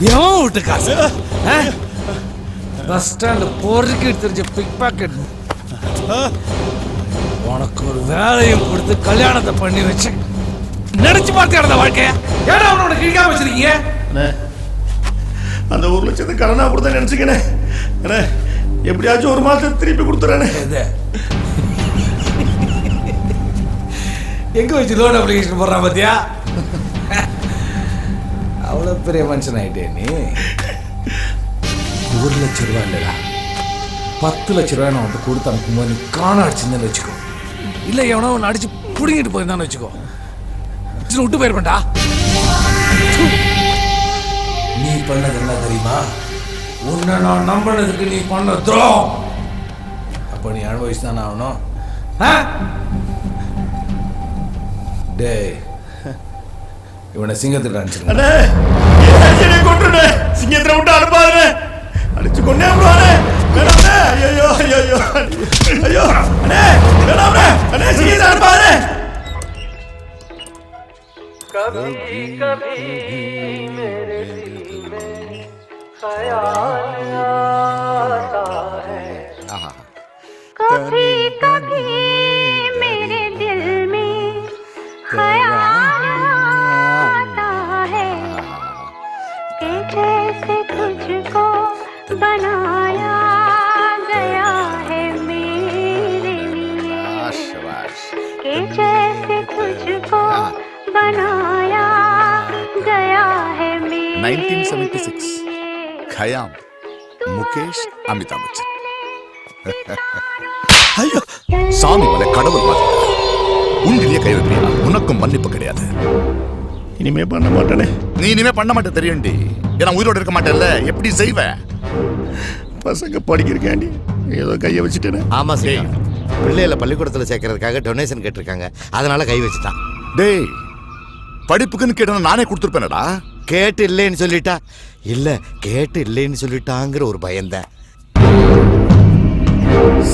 எவன் விட்டு காசு? பஸ் ஸ்டாண்ட்ல பொறுக்கி தெரிஞ்ச பிக் பாக்கெட். உனக்கு ஒரு வேலையும் கொடுத்து கல்யாணத்தை பண்ணி வச்சு நினைச்சு பார்த்து கிடந்த வாழ்க்கைய ஏன்னா அவனோட கிழிக்காம வச்சிருக்கீங்க. அந்த 1 லட்சத்தை கடனா கொடுத்தா நினைச்சுக்கணே. எப்படியாச்சும் ஒரு மாதத்தை திருப்பி கொடுத்துறானே. எங்க வச்சு லோன் அப்ளிகேஷன் போடுறான் பாத்தியா? அவ்வளோ பெரிய மனுஷன் ஆயிட்டே நீ. 1 லட்சம் ரூபாய் இல்லைடா, 10 லட்ச ரூபாய் நான் வந்து கொடுத்து அனுப்பும்போது நீ காண அடிச்சிருந்தேன்னு வச்சுக்கோ. இல்லை எவனோ ஒன்று அடிச்சு பிடிங்கிட்டு போயிருந்தான்னு வச்சுக்கோ, விட்டு போயிருப்பேன்டா. நீ பண்ணது என்ன தெரியுமா? உன்னை நான் நம்பினதுக்கு நீ பண்ண துரோகம். அப்போ நீ அனுபவிச்சு தானே ஆகணும். டேய், இவனை சிங்கத்தில் அனுப்பிச்சிருக்கேன். சிங்கத்தில் விட்டு அனுப்பாது, அடிச்சு கொண்டே ஐயோ ஐயோ ஐயோ அண்ணே சிங்கத்தில் அனுப்பாது. कभी कभी मेरे दिल में ख्याल आता है, कभी कभी मेरे दिल में ख्याल आता है कि जैसे तुझको बनाया गया है मेरे लिए, कि जैसे तुझको बनाया गया है मेरे 1976 खयाम முகேஷ் அமிதாப் பச்சன். ஐயோ சாமி மலை கடவுள் மாதிரி உண்டிலேயே கை வைப்பியா? உனக்கும் மன்னிப்பு கிடையாது. இனிமே பண்ண மாட்டேனே. நீ இனிமே பண்ண மாட்டே தெரியும்டி. ஏன்னா உயிரோடு இருக்க மாட்டேல்ல, எப்படி செய்வ? பசங்க படிக்கிறக்காண்டி ஏதோ கையை வச்சுட்டேனே. ஆமா சார், பிள்ளைகளை பள்ளிக்கூடத்தில் சேர்க்கறதுக்காக டொனேஷன் கேட்டிருக்காங்க, அதனால கை வச்சுட்டான். டேய், படிப்புக்குன்னு கேட்டா நானே கொடுத்துருப்பேனடா. கேட்டு இல்லைன்னு சொல்லிட்டா இல்ல, கேட்டு இல்லைன்னு சொல்லிட்டாங்கிற ஒரு பயம்தான்.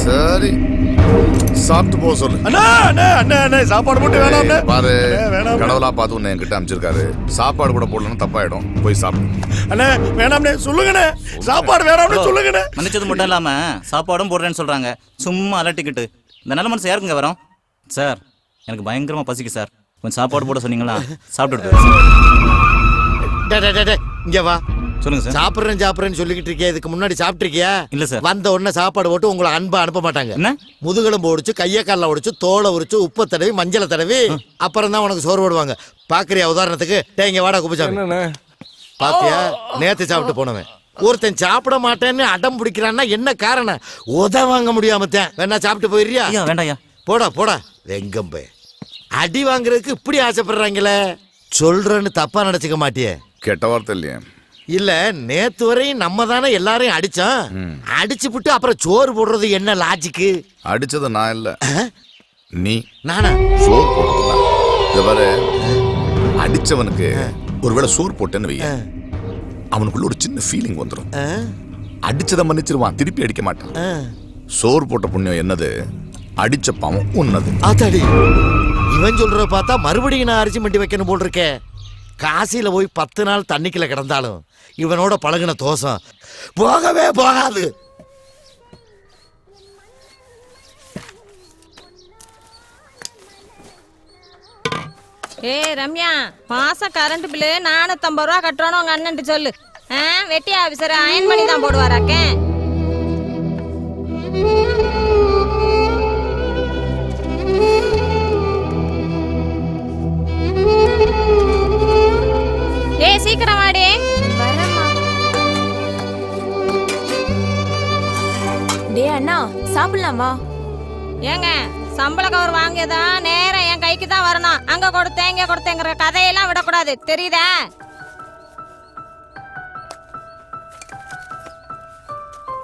சரி சாப்பிட்டு போக சொல்லு. அண்ணா அண்ணா அண்ணா அண்ணா சாப்பாடு மட்டும் வேணாம். பாரு, கடவுளா பார்த்து உன்னை என்கிட்ட அமைச்சிருக்காரு. சாப்பாடு கூட போடலன்னா தப்பாயிடும், போய் சாப்பிடு. அண்ணா வேணாம்னே சொல்லுங்கண்ணே, சாப்பாடு வேணாம்னு சொல்லுங்கண்ணே. மன்னிச்சது மட்டும் இல்லாம சாப்பாடும் போடுறேன்னு சொல்றாங்க. சும்மா அலட்டிக்கிட்டு இந்த நல்ல மனசு யாருக்குங்க வரும்? சார், எனக்கு பயங்கரமா பசிக்கு சார், கொஞ்சம் சாப்பாடு போட சொன்னீங்களா? சாப்பிட்டு இங்க வா. சொல்லுங்க சார். சாப்பிட்றேன்னு சொல்லிக்கிட்டு இருக்கியா? இதுக்கு முன்னாடி சாப்பிட்டுருக்கியா? இல்ல சார். வந்த உடனே சாப்பாடு போட்டு உங்களை அன்பா அனுப்ப மாட்டாங்க. என்ன? முதுகெலும்பு ஒடிச்சு, கைய காலில் ஒடிச்சு, தோலை உரிச்சு, உப்பை தடவி, மஞ்சளை தடவி, அப்புறம் தான் உனக்கு சோறு போடுவாங்க. பாக்குறியா? உதாரணத்துக்கு இங்க வாடா குப்பசாமி, பாத்தியா? நேத்து சாப்பிட்டு போனவன் ஒருத்தன் சாப்பிட மாட்டேன்னு அடம் பிடிக்கிறான்னா என்ன காரணம்? உத வாங்க முடியாமத்தேன். வேணா சாப்பிட்டு போயிடுறியா? வேண்டாயா. போடா போடா. வெங்கம் போய் அடி வாங்குறதுக்கு இப்படி ஆசைப்படுறாங்களே. சொல்றேன்னு தப்பா நினைச்சுக்க மாட்டியே? கெட்ட வார்த்தை இல்லையே. இல்ல, நேத்து வரையும் நம்ம தானே எல்லாரையும் அடிச்சோம். அடிச்சு விட்டு அப்புறம் சோறு போடுறது என்ன லாஜிக்கு? அடிச்சது நான் இல்ல, நீ. நானா? சோறு போடுறதுல அடிச்சவனுக்கு ஒருவேளை சோறு போட்டேன்னு வைய, அவனுக்குள்ள ஒரு சின்ன ஃபீலிங் வந்துடும். அடிச்சதை மன்னிச்சிருவான், திருப்பி அடிக்க மாட்டான். சோறு போட்ட புண்ணியம் என்னது, அடிச்ச பாவம் உன்னது. ஆத்தாடி, இவன் சொல்ற பார்த்தா மறுபடியும் நான் அரிசி மண்டி வைக்கணும் போல் இருக்கேன். காசியில போய் 10 நாள் தண்ணிக்குள்ள கிடந்தாலும் இவனோட பழகின தோசம் போகவே போகாது. ரம்யா, மாசம் கரண்ட் பில்லு 450 ரூபா கட்டுறோன்னு உங்க அண்ணன் சொல்லு. வெட்டி ஆபீசர் அயன் பண்ணி தான் போடுவாராக்கே. சீக்கிரம் வாடி. டேய் அண்ணா, சாப்பிடலாமா? ஏங்க, சம்பள கவர் வாங்கியதா நேரம் என் கைக்கு தான் வரணும். அங்க கொடுத்தேங்கிற கதையெல்லாம் விடக்கூடாது, தெரியுதா?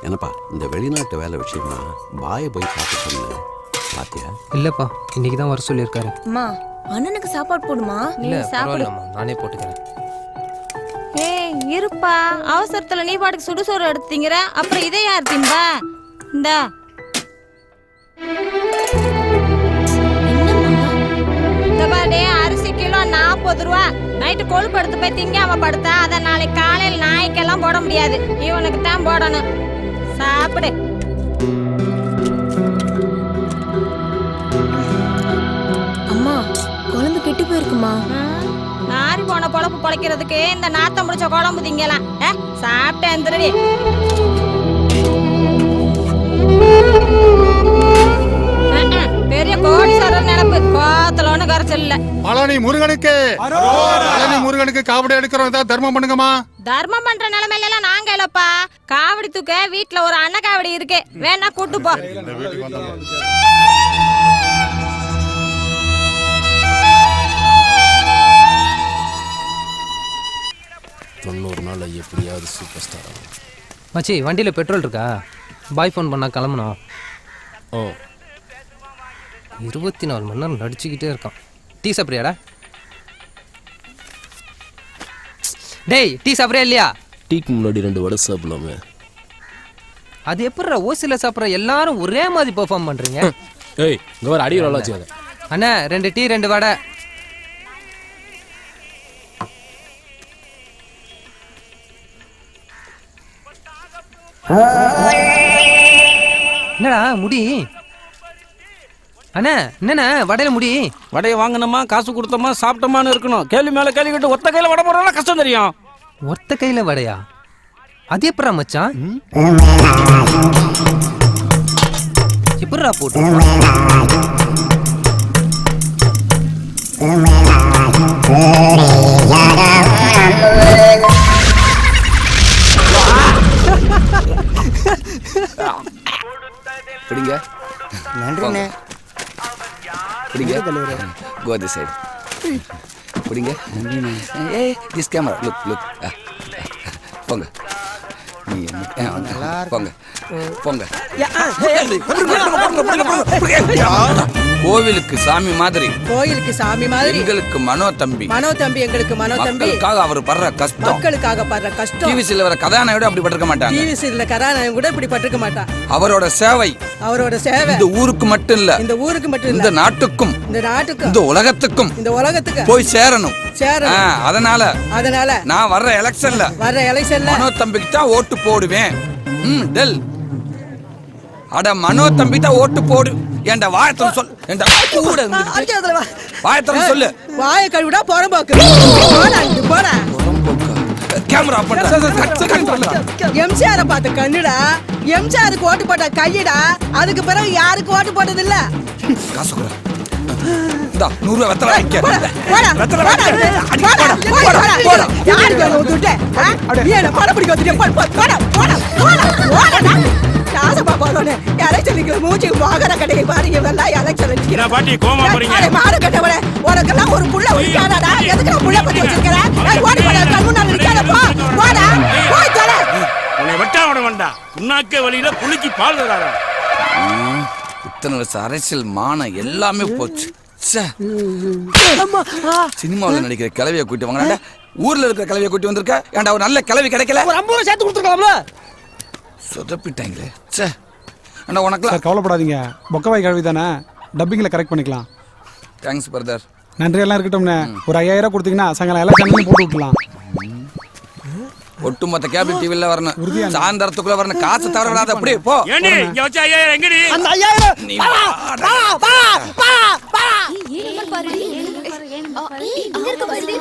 என்னப்பா, இந்த வெளிநாட்டு வேலை விஷயமா பாய போய் பார்க்க சொன்னேன், பாத்தியா? இல்லப்பா, இன்னைக்கு தான் வர சொல்லியிருக்காரு. அம்மா, அண்ணனுக்கு சாப்பாடு போடுமா? இல்ல, பரவாயில்லம்மா, நானே போட்டுக்கிறேன். இருப்பா, அவசரத்துல நீ பாட்டுக்கு சுடுசோறு எடுத்தீங்கிற, அப்புறம் இதை யார் திம்பா? இந்தா இந்த பாடே அரிசி கிலோ 40 ரூபா. நைட்டு கொழுப்பு எடுத்து போய் திங்காம படுத்தா அதை நாளைக்கு காலையில் நாய்க்கெல்லாம் போட முடியாது. இவனுக்கு தான் போடணும். சாப்பிடு. அம்மா குழம்பு கெட்டு போயிருக்குமா? நாரி போன பொழப்பு பொழைக்கிறதுக்கு இந்த நாத்தம் முடிச்ச குழம்பு திங்கலாம். சாப்பிட்டேன் திருடி. பெரிய கோடீஸ்வரர் நினைப்பு. கோத்துல ஒண்ணு கரைச்சல் இல்ல. பழனி முருகனுக்கு காவடி எடுக்கிறோம். தர்மம் பண்ணுங்கம்மா. தர்மம் பண்ற நிலைமையில எல்லாம் நாங்க இல்லப்பா. காவடி தூக்க வீட்டுல ஒரு அண்ண காவடி இருக்கு, வேணா கூட்டு போ. 90 நாள்ல எப்படியாவது சூப்பர் ஸ்டார் ஆகும். மச்சி வண்டியில் பெட்ரோல் இருக்கா? பாய் ஃபோன் பண்ணா கிளம்பணும். ஓ 24 மணி நேரம் நடிச்சுக்கிட்டே இருக்கான். டீ சாப்பிட்றியாடா? டேய் டீ சாப்பிட்றியா இல்லையா? டீக்கு முன்னாடி 2 வடை சாப்பிடலாமே. அது எப்படிடா ஓசில சாப்பிட்ற எல்லாரும் ஒரே மாதிரி பெர்ஃபார்ம் பண்றீங்க? ஏய் இங்க வர அடி வரலாம் வச்சுக்காத. அண்ணா 2 டீ 2 வடை. என்னடா முடி? அண்ணா என்னண்ணா வடையில முடி? வடையை வாங்கினோமா, காசு கொடுத்தோமா, சாப்பிட்டோமான்னு இருக்கணும். கேள்வி மேல கேள்வி கேட்டு ஒத்த கையில வடை போடுறா கஷ்டம் தெரியும். ஒத்த கையில வடையா? அது எப்படா மச்சான்? எப்படா போட்டு? பிடிங்க. நன்றிண்ணே. பிடிங்க. Go this side. பிடிங்க. ஏய் this camera. Look. போங்க. போங்க. போங்க. கோவிலுக்கு சாமி மாதிரி எங்களுக்கு மனோ தம்பி எங்களுக்கு மனோ தம்பி மக்களுக்காக அவர் படுற கஷ்டம் டிவிசில வர கதாநாயகன் அப்படி பட்டிருக்க மாட்டாங்க. டிவிசில கதாநாயகன் கூட இப்படி பட்டிருக்க மாட்டான். அவரோட சேவை இந்த ஊருக்கு மட்டும் இல்ல, இந்த நாட்டுக்கும் இந்த உலகத்துக்கும் போய் சேரணும். அதனால நான் வர்ற எலெக்ஷன்ல மனோ தம்பிக்கு தான் ஓட்டு போடுவேன். டெல் அட மனோ தம்பி தான் ஓட்டு போடு. என்ற வாயத்தம் சொல். என்ற கூட வாயத்தம் சொல்லு. வாய கழுவிடா புறம்போக்கு. போடா கேமரா பண்ற. எம்ஜிஆர் பார்த்த கண்ணுடா. எம்ஜிஆருக்கு ஓட்டு போட்ட கையடா. அதுக்கு பிறகு யாருக்கு ஓட்டு போட்டது இல்ல. காசு கொடு. இந்தா 100 ரூபாய் வெத்தலை வாங்கிக்க. வெத்தலை போடா. யாருக்கு ஓட்டுட்ட? ஏன பண பிடிக்க வந்துட்டே. போடா. காசப்பா போறோனே. எலெக்ஷன் நிக்கிற மூஞ்சி வாகர கடையை பாருங்க. எல்லாம் எலெக்ஷன் நிக்கிற. பாட்டி கோமா போறீங்க. அட மாடு கட்டவளே. உனக்கெல்லாம் ஒரு புள்ள ஒடிக்காடா. எதுக்கு புள்ள பத்தி வச்சிருக்கற? ஓடி போடா. கண்ணுனால நிக்காத போ. போடா. போய் தர. உன்னை வெட்டா விட வேண்டாம். உன்னாக்கே வழியில புளிக்கு பால் தராரா. இத்தனை வருஷம் அரசியல் மானம் எல்லாமே போச்சு. சினிமாவில் நடிக்கிற கிளவியை கூட்டி வாங்க. ஊர்ல இருக்கிற கிளவியை கூட்டி வந்திருக்க. ஏன்டா ஒரு நல்ல கிளவி கிடைக்கல? ஒரு 50 ரூபாய் சேர்த்து கொடுத்துருக்கலாம்ல. சொதப்பிட்டாங்களே. அண்ணா உனக்குலாம் கவலைப்படாதீங்க. பொக்கவாய் கழுவி தானே, டப்பிங்ல கரெக்ட் பண்ணிக்கலாம். Thanks brother. நன்றி எல்லாம் இருக்கட்டும்ண்ணே. ஒரு 5000 கொடுத்தீங்கன்னா சாயங்காலம் எல்லாம் சேனலையும் போட்டு விட்டுலாம். ஒட்டுமொத்த கேபிள் டிவில வரணும். சாயந்தரத்துக்குள்ள வரணும். காசு தவற விடாத. அப்படியே போ. ஏண்டி இங்க வச்ச 5000 எங்கடி? அந்த 5000 பா. இங்க இருக்க பாரு.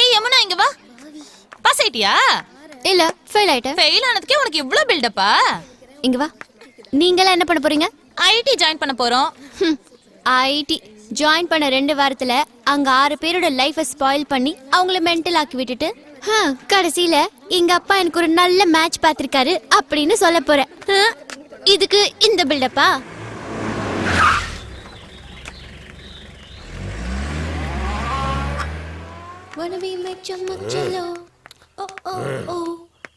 ஏய் யமுனா இங்க வா. பாஸ் ஆயிட்டியா? இல்ல ஃபெயில் ஆயிட்டேன். ஃபெயில் ஆனதுக்கே உனக்கு இவ்ளோ பில்டப்பா? இங்க வா. நீங்களா என்ன பண்ண போறீங்க? ஐடி ஜாயின் பண்ண போறோம். ஐடி ஜாயின் பண்ண 2 வாரத்துல அங்க 6 பேரோட லைஃபை ஸ்பாயில் பண்ணி அவங்கள மென்டல் ஆக்கி விட்டுட்டு கடைசியில எங்க அப்பா எனக்கு ஒரு நல்ல மேட்ச் பாத்திருக்காரு அப்படின்னு சொல்ல போறேன். இதுக்கு இந்த பில்டப்பா? Wanna be my chamakchalo. Oh.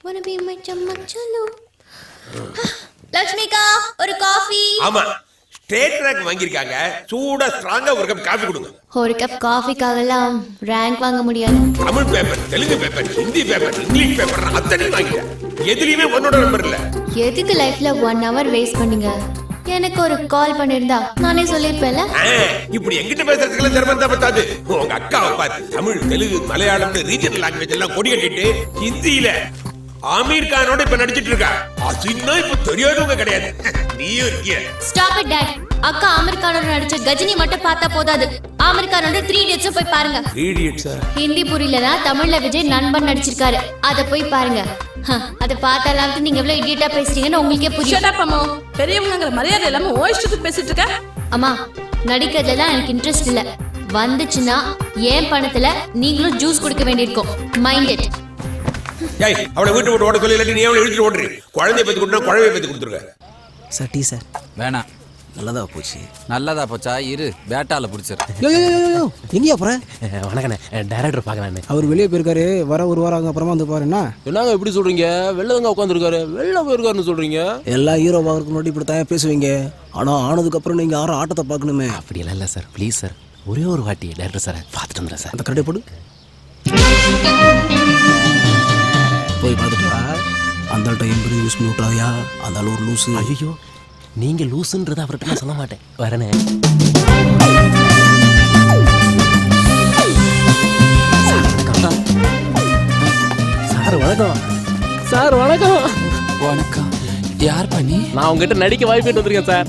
Wanna be my chamakchalo. லட்சுமிகா ஒரு காஃபி. ஆமா ஸ்டேட் ரேங்க் வாங்கியிருக்காங்க. சூடா ஸ்ட்ராங்கா ஒரு கப் காஃபி கொடுங்க. ஒரு கப் காஃபிக்காகலாம் ரேங்க் வாங்க முடியாது. Tamil paper, Telugu paper, Hindi paper, English paper அத்தனையும் வாங்கிட்டேன். எதுலயுமே ஒன்னோட நம்பர் இல்ல. எதுக்கு லைஃப்ல 1 hour வேஸ்ட் பண்ணீங்க? எனக்கு ஒரு கால் பண்ணிருந்தா நானே சொல்லிருப்பேன்ல. இப்படி எங்கிட்ட பேசுறதுக்கு திறமை தான் பத்தாது. உங்க அக்காவை பாரு, தமிழ், தெலுங்கு, மலையாளம் ரீஜனல் லாங்குவேஜ் எல்லாம் கொடி கட்டிட்டு ஹிந்தியில ஆமீர் கானோட இப்ப நடிச்சிட்டு இருக்கா. அதுன்னா இப்ப தெரியாதவங்க கிடையாது. நீயும் இருக்கிய. Stop it dot. அக்கா ஆமீர் கானோட நடிச்ச கஜினி மட்டும் பார்த்தா போதாது. ஆமீர் கானோட 3 Idiots போய் பாருங்க. 3 Idiots ஹிந்தி புரியலனா தமிழ்ல விஜய் நண்பன் நடிச்சிருக்காரு. அத போய் பாருங்க. அத பார்த்தாலாம் நீங்க எவ்வளவு இடியட்டா பேசுறீங்கன்னு உங்களுக்கே புரியும். ஷட் அப் அம்மா. பெரியவங்கங்கற மரியாதை இல்லாம ஓயிஷ்டத்துக்கு பேசிட்டு இருக்க. அம்மா நடிக்கிறதுல எனக்கு இன்ட்ரெஸ்ட் இல்ல. வந்துச்சுன்னா ஏன் பணத்துல நீங்களும் ஜூஸ் குடிக்க வேண்டியிருக்கும். Mind it. ஏய் அவளை வீட்டு விட்டு ஓட சொல்லி நீ அவளை இழுத்துட்டு ஓடுறீ. குழந்தைய பத்தி கொடுத்தா குழந்தைய பத்தி கொடுத்துருக்க. Sir tea sir. வேணாம். நல்லதா போச்சு. நல்லதா போச்சா? இரு பேட்டால புடிச்சிரு. எங்கயா போற? வணக்கண்ணே, டைரக்டர் பார்க்கலான்னு. அவர் வெளியே போயிருக்காரு, வர ஒரு வாரம் அப்புறமா வந்து பாருண்ணா. என்னங்க இப்படி சொல்றீங்க? வெளில உட்காந்துருக்காரு, வெளில போயிருக்காருன்னு சொல்றீங்க. எல்லா ஹீரோ பார்க்கறதுக்கு முன்னாடி இப்படி தான் பேசுவீங்க. ஆனா ஆனதுக்கு அப்புறம் நீங்க யாரும் ஆட்டத்தை பார்க்கணுமே. அப்படியெல்லாம் இல்லை சார், ப்ளீஸ் சார். ஒரே ஒரு வாட்டி டைரக்டர் சார் பார்த்துட்டு வந்துடுறேன் சார். அந்த கரடை போடு. போய் பார்த்துட்டு வா. அந்த டைம் யூஸ் பண்ணி விட்டாயா? அந்த ஆள் ஒரு லூசு. ஐயோ நீங்க லூசுன்றதை அவர்கிட்ட நான் சொல்ல மாட்டேன். வரனே. சார் வணக்கம். சார் வணக்கம். வணக்கம். யார் பண்ணி? நான் உங்ககிட்ட நடிக்க வாய்ப்பு கேட்டு வந்திருக்கேன் சார்.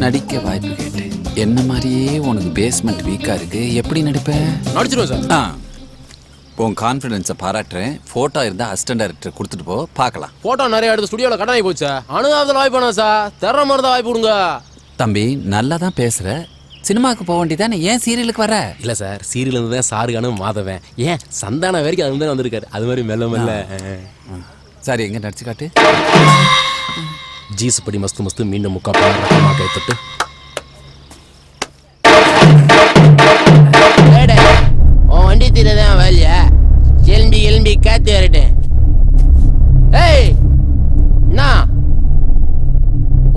நடிக்க வாய்ப்பு கேட்டு என்ன மாதிரியே உனக்கு பேஸ்மெண்ட் வீக்கா இருக்கு. எப்படி நடிப்பேன்? நடிச்சிருவேன் சார். உன் கான்ஃபிடன்ஸை பாராட்டுறேன். ஃபோட்டோ இருந்தால் அசிஸ்டன்ட் டைரக்டர் கொடுத்துட்டு போ, பார்க்கலாம். ஃபோட்டோ நிறைய எடுத்து ஸ்டுடியோவில் கடன் ஆகி போச்சு. அனுதாபத்தில் வாய்ப்பு வேணாம் சார், தர மாதிரி தான் வாய்ப்பு கொடுங்க. தம்பி நல்லா தான் பேசுகிற. சினிமாவுக்கு போக வேண்டியதானே, ஏன் சீரியலுக்கு வர? இல்லை சார், சீரியல் இருந்து தான் சாருகானும் மாதவன், ஏன் சந்தான வரைக்கும் அது தான் வந்திருக்காரு. அது மாதிரி மெல்ல மெல்ல. சரி எங்கே நடிச்சு காட்டு. ஜீஸ் படி மஸ்து மஸ்து மீண்டும் முக்கா ரகமாக கை தொட்டு. வண்டி தீரதான் வேலையா? எலும்பி எலும்பி காத்து வரட்டேன். ஏய் நான்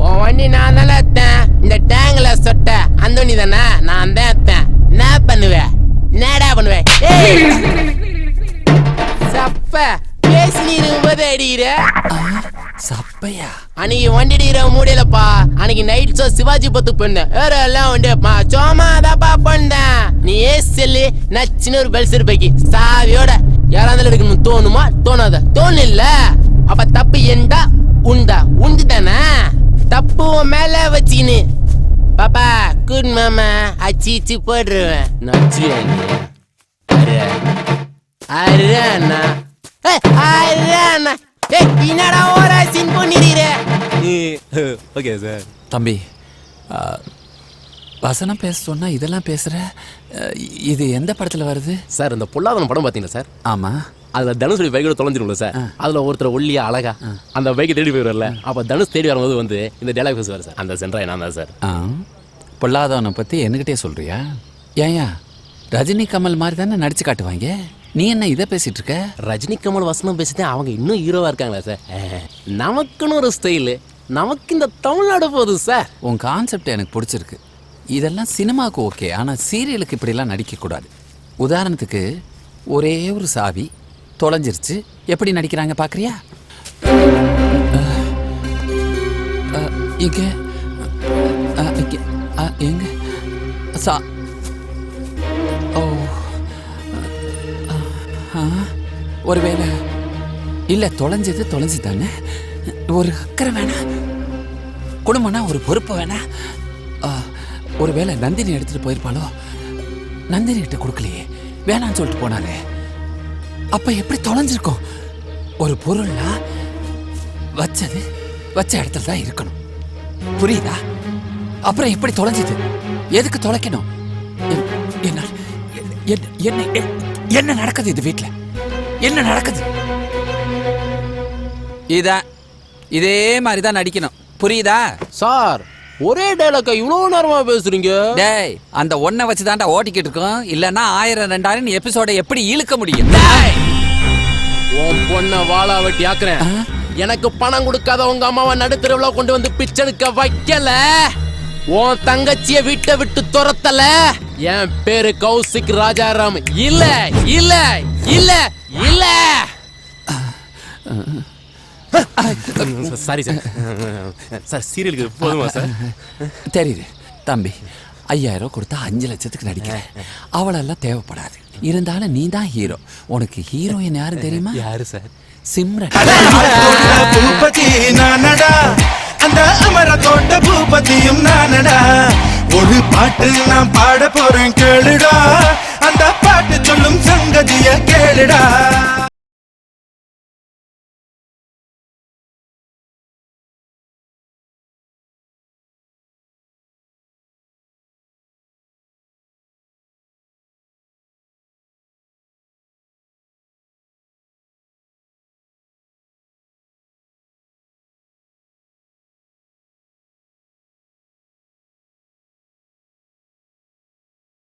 உன் வண்டி நான் தானே எத்தேன். இந்த டேங்க்ல சொட்ட அந்தோனி தானே நான் தான் எத்தேன். என்ன பண்ணுவேன்? என்னடா பண்ணுவேன்? ஏய் சப்ப பேசி நீ இருக்கும்போது அடிக்கிற சப்பையா? அன்னைக்கு வண்டி அடிக்கிற மூடையிலப்பா. அன்னைக்கு நைட் ஷோ சிவாஜி பத்து பண்ணேன். வேற எல்லாம் வண்டியப்பா சோமா தாப்பா பண்ணேன். நீ ஏசல்லி நச்சுன்னு ஒரு பெல்சர் பைக்கி சாவியோட யாராந்தாலும் எடுக்கணும் தோணுமா? தோணாத. தோணல அப்ப தப்பு எண்டா உண்டா? உண்டு தானே. தப்பு மேல வச்சின்னு பாப்பா குட் மாமா அச்சிச்சு போடுருவேன். நச்சுவேன் அண்ணா. அண்ணா என்னடா ஓரா சின் பண்ணிடுற? Okay sir. தம்பி வசனம் பேச சொன்னா இதெல்லாம் பேசுற. இது எந்த படத்துல வருது சார்? இந்த பொல்லாதன படம் பார்த்தீங்களா சார்? ஆமா. அதுல தனுஷ் பைக்கோட தொலைஞ்சிரும்ல சார். அதுல ஒருத்தர் ஒல்லியா அழகா அந்த பைக்கை தேடி போயிடுறல. அப்ப தனுஷ் தேடி வரும்போது வந்து இந்த டைலாக் பேசுவார் சார். அந்த சென்ட்ரா நான் தான் சார். பொல்லாதவனை பத்தி என்கிட்டே சொல்றியா? ஏயா ரஜினி கமல் மாதிரி தானே நடிச்சு காட்டுவாங்க. நீ என்ன இதை பேசிட்டு இருக்க? ரஜினி கமல் வசனம் பேசிட்டு அவங்க இன்னும் ஹீரோவா இருக்காங்களா சார்? நமக்குன்னு ஒரு ஸ்டைலு, நமக்கு இந்த தமிழ்நாடு போகுது சார். உன் கான்செப்ட் எனக்கு பிடிச்சிருக்கு. இதெல்லாம் சினிமாவுக்கு ஓகே, ஆனால் சீரியலுக்கு இப்படிலாம் நடிக்கக்கூடாது. உதாரணத்துக்கு ஒரே ஒரு சாவி தொலைஞ்சிருச்சு, எப்படி நடிக்கிறாங்க பார்க்குறியா? இங்கே எங்க சா ஓ ஒருவேளை இல்லை, தொலைஞ்சு தானே. ஒரு அக்கறை வேணா, குடும்பம்னா ஒரு பொறுப்பு வேணா. ஒருவேளை நந்தினி எடுத்துட்டு போயிருப்பாளோ. நந்தினி கிட்ட கொடுக்கலையே, வேணான்னு சொல்லிட்டு போனாலே. அப்ப எப்படி தொலைஞ்சிருக்கும்? ஒரு பொருள்னா வச்ச இடத்துல தான் இருக்கணும், புரியுதா? அப்புறம் எப்படி தொலைஞ்சது? எதுக்கு தொலைக்கணும்? என்ன நடக்குது இது வீட்டுல? என்ன நடக்குது? இதே மாதிரிதான் நடிக்கணும், புரியுதா சார்? ஒரே டைலாக்க இவ்வளவு நேரமா பேசுறீங்க. டேய், அந்த ஒன்ன வச்சுதான்டா ஓட்டிக்கிட்டு இருக்கோம். இல்லன்னா 1000 2000 எபிசோட எப்படி இழுக்க முடியும்? உன் பொண்ண வாழா வெட்டி ஆக்குறேன். எனக்கு பணம் கொடுக்காத உங்க அம்மாவை நடுத்தருவுல கொண்டு வந்து பிச்செடுக்க வைக்கல, உன் தங்கச்சிய வீட்டை விட்டு துரத்தல, என் பேரு கௌசிக் ராஜாராம். இல்ல இல்ல இல்ல இல்ல. Sorry sir. சார் சீரியலுக்கு போதுமா சார்? தெரியுது தம்பி, 5000 கொடுத்தா 5 லட்சத்துக்கு நடிக்கிறேன். அவளெல்லாம் தேவைப்படாது. இருந்தாலும் நீ தான் ஹீரோ. உனக்கு ஹீரோயின் யாரு தெரியுமா? யாரு சார்? சிம்ரன். பூபதி நானடா, அந்த அமர தோட்ட பூபதியும் நானடா. ஒரு பாட்டு நான் பாட போறேன் கேளுடா, அந்த பாட்டு சொல்லும் சங்கதிய கேளுடா.